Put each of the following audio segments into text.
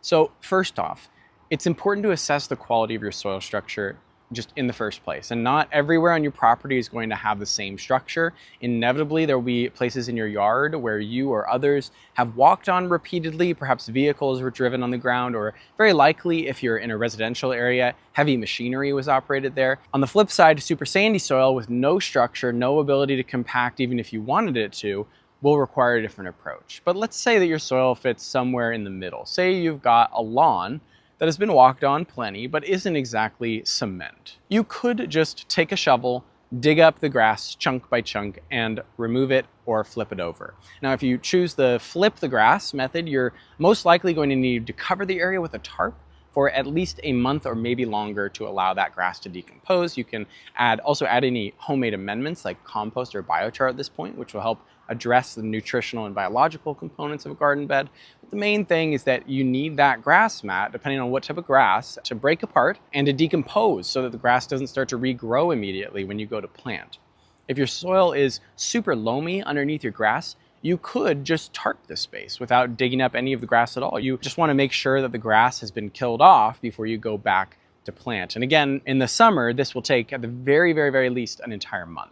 So first off, it's important to assess the quality of your soil structure just in the first place. And not everywhere on your property is going to have the same structure. Inevitably, there will be places in your yard where you or others have walked on repeatedly. Perhaps vehicles were driven on the ground, or very likely, if you're in a residential area, heavy machinery was operated there. On the flip side, super sandy soil with no structure, no ability to compact even if you wanted it to, will require a different approach. But let's say that your soil fits somewhere in the middle. Say you've got a lawn that has been walked on plenty, but isn't exactly cement. You could just take a shovel, dig up the grass chunk by chunk, and remove it or flip it over. Now, if you choose the flip the grass method, you're most likely going to need to cover the area with a tarp for at least a month or maybe longer to allow that grass to decompose. You can also add any homemade amendments like compost or biochar at this point, which will help address the nutritional and biological components of a garden bed. But the main thing is that you need that grass mat, depending on what type of grass, to break apart and to decompose so that the grass doesn't start to regrow immediately when you go to plant. If your soil is super loamy underneath your grass, you could just tarp the space without digging up any of the grass at all. You just want to make sure that the grass has been killed off before you go back to plant. And again, in the summer, this will take at the very, very, very least an entire month.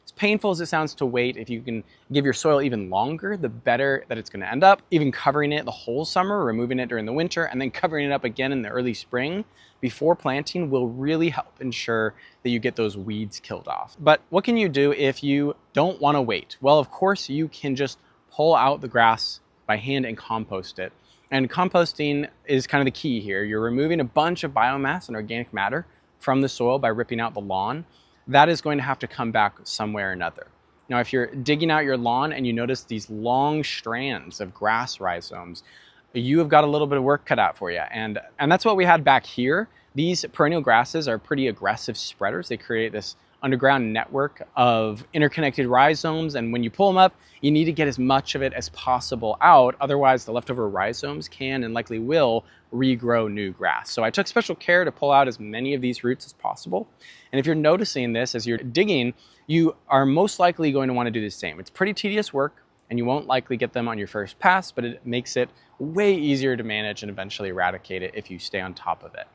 As painful as it sounds to wait, if you can give your soil even longer, the better that it's going to end up. Even covering it the whole summer, removing it during the winter, and then covering it up again in the early spring before planting will really help ensure that you get those weeds killed off. But what can you do if you don't want to wait? Well, of course, you can just pull out the grass by hand and compost it. And composting is kind of the key here. You're removing a bunch of biomass and organic matter from the soil by ripping out the lawn. That is going to have to come back some way or another. Now, if you're digging out your lawn and you notice these long strands of grass rhizomes, you have got a little bit of work cut out for you. And that's what we had back here. These perennial grasses are pretty aggressive spreaders. They create this underground network of interconnected rhizomes, and when you pull them up, you need to get as much of it as possible out. Otherwise, the leftover rhizomes can and likely will regrow new grass. So I took special care to pull out as many of these roots as possible. And if you're noticing this as you're digging, you are most likely going to want to do the same. It's pretty tedious work, and you won't likely get them on your first pass, but it makes it way easier to manage and eventually eradicate it if you stay on top of it.